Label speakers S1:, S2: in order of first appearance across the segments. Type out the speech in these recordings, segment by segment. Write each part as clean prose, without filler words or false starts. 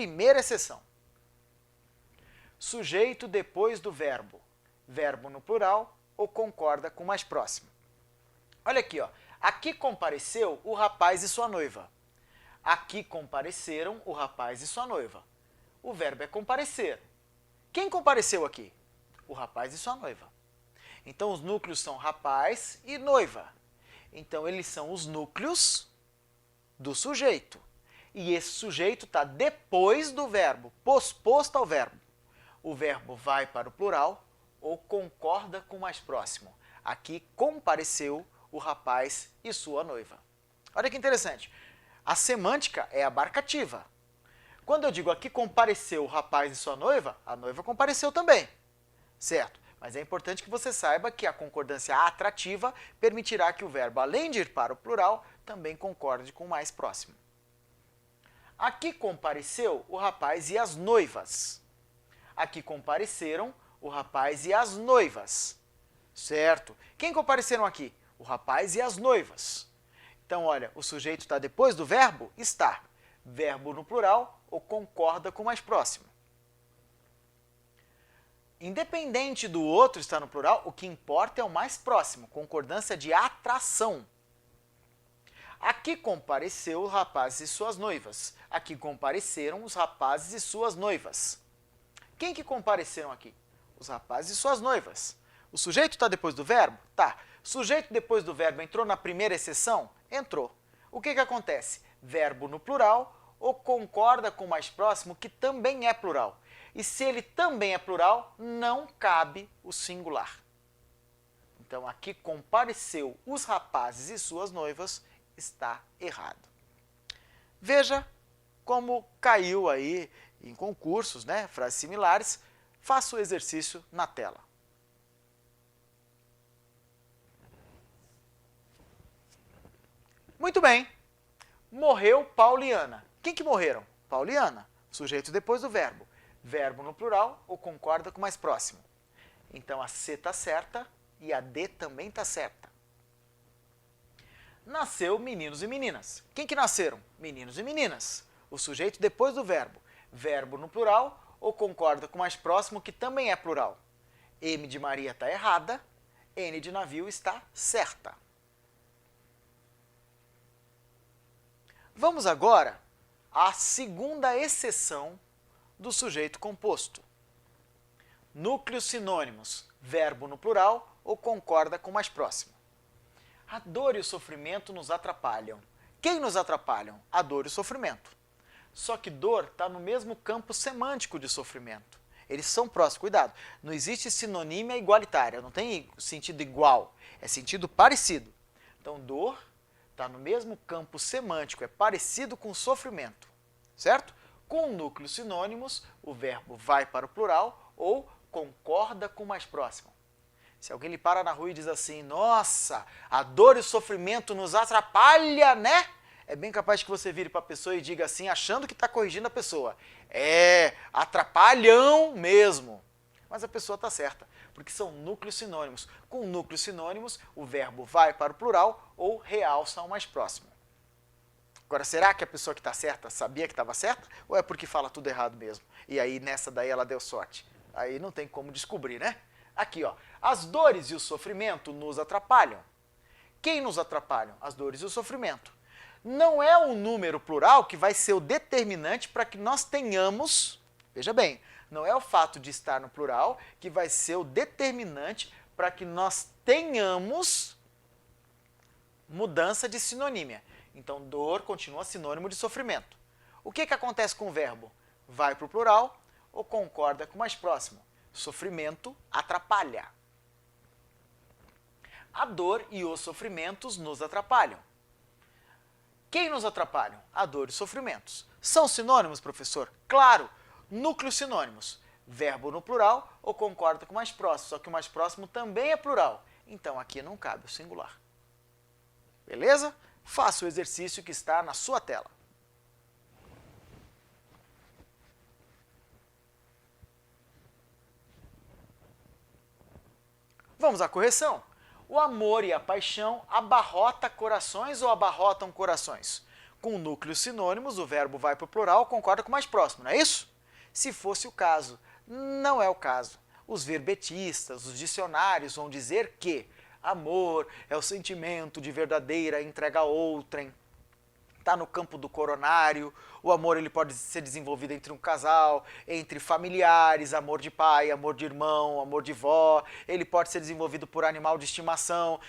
S1: primeira exceção. Sujeito depois do verbo. Verbo no plural ou concorda com o mais próximo. Olha aqui, ó. Aqui compareceu o rapaz e sua noiva. Aqui compareceram o rapaz e sua noiva. O verbo é comparecer. Quem compareceu aqui? O rapaz e sua noiva. Então, os núcleos são rapaz e noiva. Então, eles são os núcleos do sujeito. E esse sujeito está depois do verbo, posposto ao verbo. O verbo vai para o plural ou concorda com o mais próximo. Aqui compareceu o rapaz e sua noiva. Olha que interessante. A semântica é abarcativa. Quando eu digo aqui compareceu o rapaz e sua noiva, a noiva compareceu também, certo? Mas é importante que você saiba que a concordância atrativa permitirá que o verbo, além de ir para o plural, também concorde com o mais próximo. Aqui compareceu o rapaz e as noivas. Aqui compareceram o rapaz e as noivas, certo? Quem compareceram aqui? O rapaz e as noivas. Então, olha, o sujeito está depois do verbo? Está. Verbo no plural ou concorda com o mais próximo. Independente do outro estar no plural, o que importa é o mais próximo, concordância de atração. Aqui compareceu os rapazes e suas noivas. Aqui compareceram os rapazes e suas noivas. Quem que compareceram aqui? Os rapazes e suas noivas. O sujeito está depois do verbo? Tá. Sujeito depois do verbo entrou na primeira exceção? Entrou. O que que acontece? Verbo no plural ou concorda com o mais próximo, que também é plural. E se ele também é plural, não cabe o singular. Então, aqui compareceu os rapazes e suas noivas, está errado. Veja como caiu aí em concursos, né, frases similares. Faça o exercício na tela. Muito bem. Morreu Pauliana. Quem que morreram? Pauliana. Sujeito depois do verbo. Verbo no plural ou concorda com o mais próximo. Então, a C está certa e a D também está certa. Nasceu meninos e meninas. Quem que nasceram? Meninos e meninas. O sujeito depois do verbo. Verbo no plural ou concorda com o mais próximo, que também é plural. M de Maria está errada, N de navio está certa. Vamos agora à segunda exceção do sujeito composto. Núcleos sinônimos, verbo no plural ou concorda com o mais próximo. A dor e o sofrimento nos atrapalham. Quem nos atrapalham? A dor e o sofrimento. Só que dor está no mesmo campo semântico de sofrimento. Eles são próximos, cuidado. Não existe sinonímia igualitária, não tem sentido igual, é sentido parecido. Então, dor está no mesmo campo semântico, é parecido com sofrimento, certo? Com núcleos sinônimos, o verbo vai para o plural ou concorda com o mais próximo. Se alguém lhe para na rua e diz assim, nossa, a dor e o sofrimento nos atrapalha, né? É bem capaz que você vire para a pessoa e diga assim, achando que está corrigindo a pessoa. É, atrapalham mesmo. Mas a pessoa está certa, porque são núcleos sinônimos. Com núcleos sinônimos, o verbo vai para o plural ou realça ao mais próximo. Agora, será que a pessoa que está certa sabia que estava certa? Ou é porque fala tudo errado mesmo? E aí, nessa daí, ela deu sorte. Aí não tem como descobrir, né? Aqui, ó. As dores e o sofrimento nos atrapalham. Quem nos atrapalham? As dores e o sofrimento. Não é o número plural que vai ser o determinante para que nós tenhamos, veja bem, não é o fato de estar no plural que vai ser o determinante para que nós tenhamos mudança de sinonímia. Então, dor continua sinônimo de sofrimento. O que acontece com o verbo? Vai para o plural ou concorda com o mais próximo? Sofrimento atrapalha. A dor e os sofrimentos nos atrapalham. Quem nos atrapalham? A dor e os sofrimentos. São sinônimos, professor? Claro! Núcleos sinônimos. Verbo no plural ou concorda com o mais próximo, só que o mais próximo também é plural. Então, aqui não cabe o singular. Beleza? Faça o exercício que está na sua tela. Vamos à correção. O amor e a paixão abarrota corações ou abarrotam corações? Com núcleos sinônimos, o verbo vai para o plural, concorda com o mais próximo, não é isso? Se fosse o caso. Não é o caso. Os verbetistas, os dicionários vão dizer que amor é o sentimento de verdadeira entrega a outrem. Está no campo do coronário, o amor ele pode ser desenvolvido entre um casal, entre familiares, amor de pai, amor de irmão, amor de vó, ele pode ser desenvolvido por animal de estimação,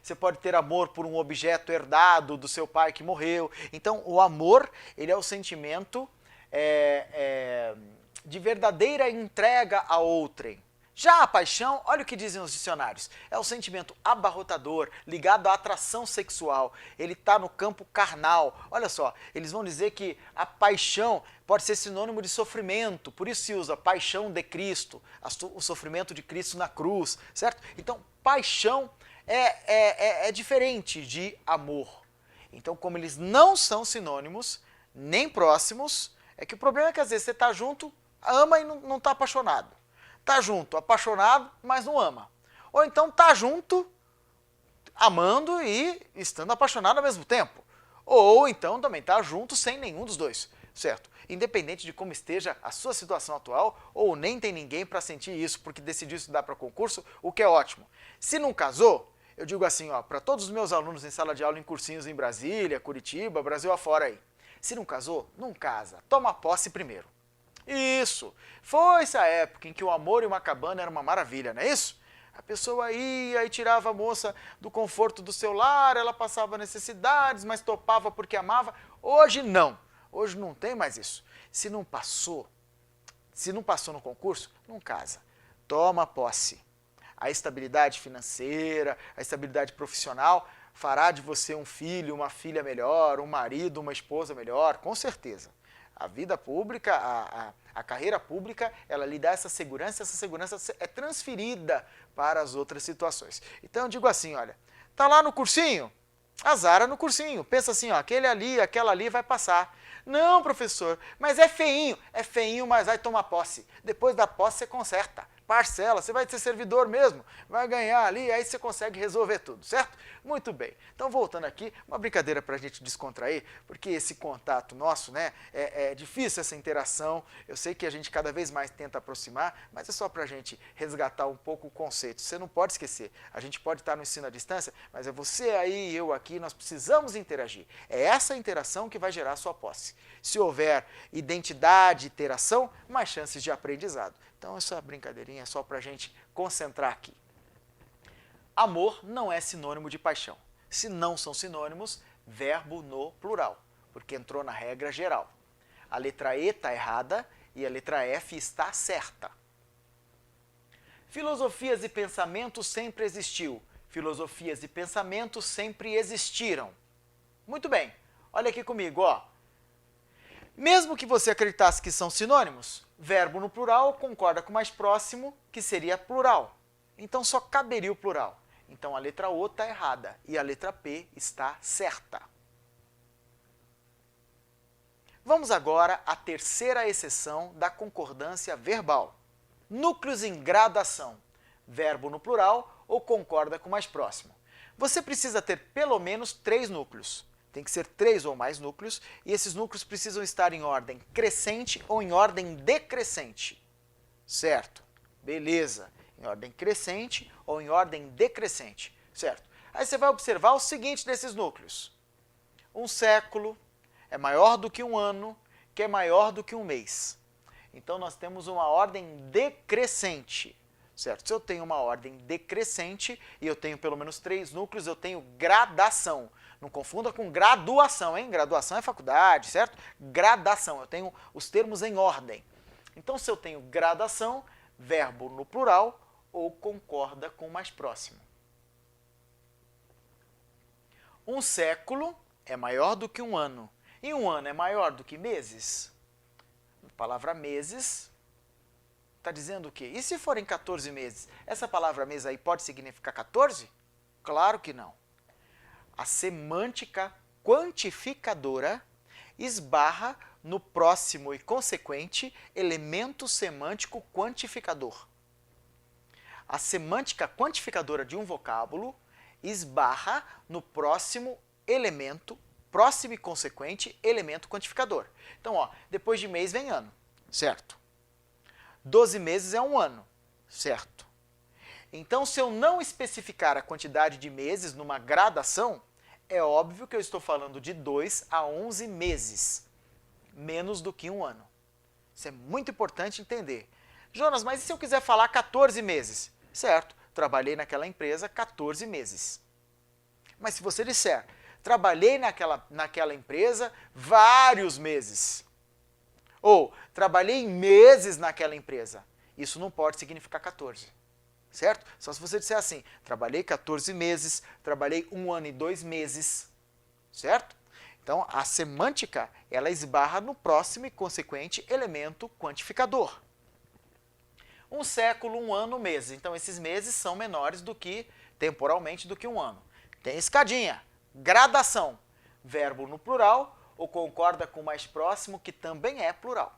S1: você pode ter amor por um objeto herdado do seu pai que morreu. Então o amor ele é o sentimento de verdadeira entrega a outrem. Já a paixão, olha o que dizem os dicionários, é o sentimento abarrotador, ligado à atração sexual, ele está no campo carnal. Olha só, eles vão dizer que a paixão pode ser sinônimo de sofrimento, por isso se usa paixão de Cristo, o sofrimento de Cristo na cruz, certo? Então, paixão é diferente de amor. Então, como eles não são sinônimos, nem próximos, é que o problema é que às vezes você está junto, ama e não está apaixonado. Tá junto, apaixonado, mas não ama. Ou então tá junto, amando e estando apaixonado ao mesmo tempo. Ou então também tá junto sem nenhum dos dois, certo? Independente de como esteja a sua situação atual, ou nem tem ninguém para sentir isso, porque decidiu estudar para concurso, o que é ótimo. Se não casou, eu digo assim, ó, para todos os meus alunos em sala de aula em cursinhos em Brasília, Curitiba, Brasil afora aí. Se não casou, não casa, toma posse primeiro. Isso! Foi essa época em que o amor e uma cabana era uma maravilha, não é isso? A pessoa ia e tirava a moça do conforto do seu lar, ela passava necessidades, mas topava porque amava. Hoje não. Hoje não tem mais isso. Se não passou no concurso, não casa. Toma posse. A estabilidade financeira, a estabilidade profissional fará de você um filho, uma filha melhor, um marido, uma esposa melhor, com certeza. A vida pública, a carreira pública, ela lhe dá essa segurança é transferida para as outras situações. Então eu digo assim, olha, tá lá no cursinho? Azara no cursinho. Pensa assim, ó, aquele ali, aquela ali vai passar. Não, professor, mas é feinho, mas vai tomar posse. Depois da posse você conserta, parcela, você vai ser servidor mesmo, vai ganhar ali, aí você consegue resolver tudo, certo? Muito bem. Então, voltando aqui, uma brincadeira para a gente descontrair, porque esse contato nosso, né, é difícil essa interação, eu sei que a gente cada vez mais tenta aproximar, mas é só para a gente resgatar um pouco o conceito. Você não pode esquecer, a gente pode estar no ensino à distância, mas é você aí e eu aqui, nós precisamos interagir. É essa interação que vai gerar a sua posse. Se houver identidade, interação, mais chances de aprendizado. Então, essa brincadeirinha é só para a gente concentrar aqui. Amor não é sinônimo de paixão. Se não são sinônimos, verbo no plural, porque entrou na regra geral. A letra E está errada e a letra F está certa. Filosofias e pensamentos sempre existiu. Filosofias e pensamentos sempre existiram. Muito bem. Olha aqui comigo, ó. Mesmo que você acreditasse que são sinônimos, verbo no plural concorda com o mais próximo, que seria plural. Então só caberia o plural. Então a letra O está errada e a letra P está certa. Vamos agora à terceira exceção da concordância verbal. Núcleos em gradação. Verbo no plural ou concorda com o mais próximo. Você precisa ter pelo menos 3 núcleos. Tem que ser 3 ou mais núcleos, e esses núcleos precisam estar em ordem crescente ou em ordem decrescente. Certo? Beleza. Em ordem crescente ou em ordem decrescente. Certo? Aí você vai observar o seguinte desses núcleos. Um século é maior do que um ano, que é maior do que um mês. Então nós temos uma ordem decrescente. Certo? Se eu tenho uma ordem decrescente e eu tenho pelo menos 3 núcleos, eu tenho gradação. Não confunda com graduação, hein? Graduação é faculdade, certo? Gradação, eu tenho os termos em ordem. Então, se eu tenho gradação, verbo no plural ou concorda com o mais próximo. Um século é maior do que um ano. E um ano é maior do que meses? A palavra meses está dizendo o quê? E se forem 14 meses? Essa palavra mês aí pode significar 14? Claro que não. A semântica quantificadora esbarra no próximo e consequente elemento semântico quantificador. A semântica quantificadora de um vocábulo esbarra no próximo elemento próximo e consequente elemento quantificador. Então, ó, depois de mês vem ano, certo? 12 meses é um ano, certo? Então, se eu não especificar a quantidade de meses numa gradação, é óbvio que eu estou falando de 2 a 11 meses, menos do que um ano. Isso é muito importante entender. Jonas, mas e se eu quiser falar 14 meses? Certo, trabalhei naquela empresa 14 meses. Mas se você disser, trabalhei naquela empresa vários meses, ou trabalhei meses naquela empresa, isso não pode significar 14. Certo? Só se você disser assim, trabalhei 14 meses, trabalhei 1 ano e 2 meses, certo? Então, a semântica, ela esbarra no próximo e consequente elemento quantificador. Um século, um ano, meses. Então, esses meses são menores do que, temporalmente, do que um ano. Tem escadinha, gradação, verbo no plural, ou concorda com o mais próximo, que também é plural.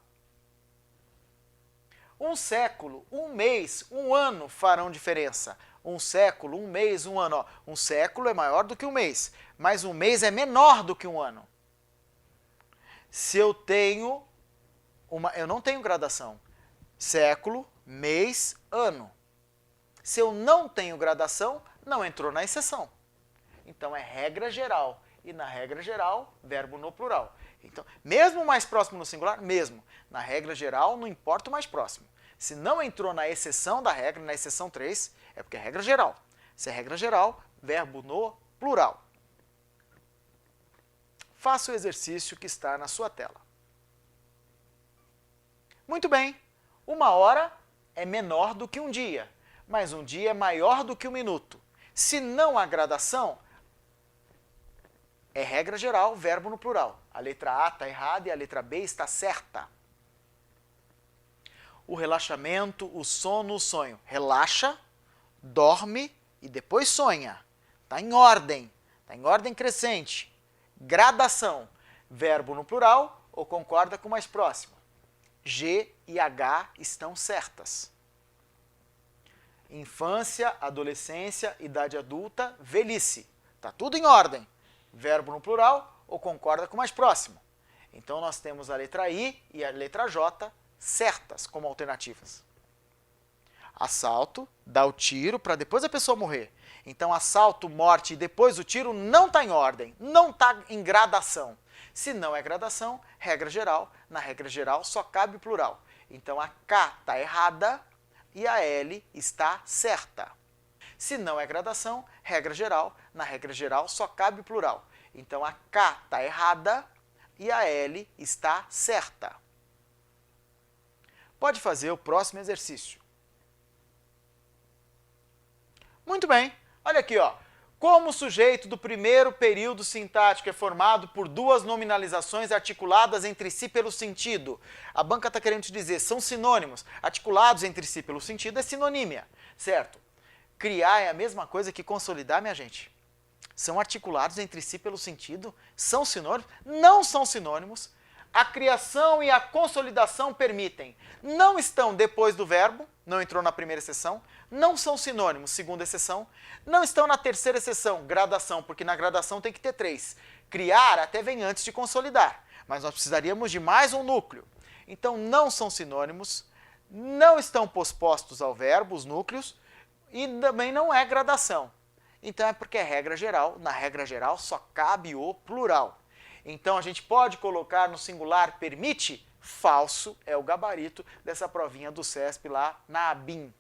S1: Um século, um mês, um ano farão diferença. Um século, um mês, um ano. Ó, um século é maior do que um mês, mas um mês é menor do que um ano. Se eu tenho eu não tenho gradação. Século, mês, ano. Se eu não tenho gradação, não entrou na exceção. Então é regra geral. E na regra geral, verbo no plural. Então, mesmo o mais próximo no singular, mesmo. Na regra geral, não importa o mais próximo. Se não entrou na exceção da regra, na exceção 3, é porque é regra geral. Se é regra geral, verbo no plural. Faça o exercício que está na sua tela. Muito bem, 1 hora é menor do que um dia, mas um dia é maior do que um minuto. Se não há gradação, é regra geral, verbo no plural. A letra A está errada e a letra B está certa. O relaxamento, o sono, o sonho. Relaxa, dorme e depois sonha. Está em ordem crescente. Gradação, verbo no plural ou concorda com o mais próximo. G e H estão certas. Infância, adolescência, idade adulta, velhice. Está tudo em ordem. Verbo no plural ou concorda com o mais próximo. Então, nós temos a letra I e a letra J certas como alternativas. Assalto, dá o tiro para depois a pessoa morrer. Então, assalto, morte e depois o tiro não está em ordem, não está em gradação. Se não é gradação, regra geral, na regra geral só cabe o plural. Então, a K está errada e a L está certa. Se não é gradação, regra geral, na regra geral só cabe o plural. Então, a K está errada e a L está certa. Pode fazer o próximo exercício. Muito bem, olha aqui, ó. Como o sujeito do primeiro período sintático é formado por duas nominalizações articuladas entre si pelo sentido. A banca está querendo te dizer, são sinônimos. Articulados entre si pelo sentido é sinonímia, certo? Criar é a mesma coisa que consolidar, minha gente. São articulados entre si pelo sentido, são sinônimos, não são sinônimos. A criação e a consolidação permitem. Não estão depois do verbo, não entrou na primeira exceção, não são sinônimos, segunda exceção, não estão na terceira exceção, gradação, porque na gradação tem que ter 3. Criar até vem antes de consolidar, mas nós precisaríamos de mais um núcleo. Então, não são sinônimos, não estão pospostos ao verbo, os núcleos, e também não é gradação. Então, é porque é regra geral, na regra geral só cabe o plural. Então, a gente pode colocar no singular permite, falso é o gabarito dessa provinha do CESP lá na ABIN.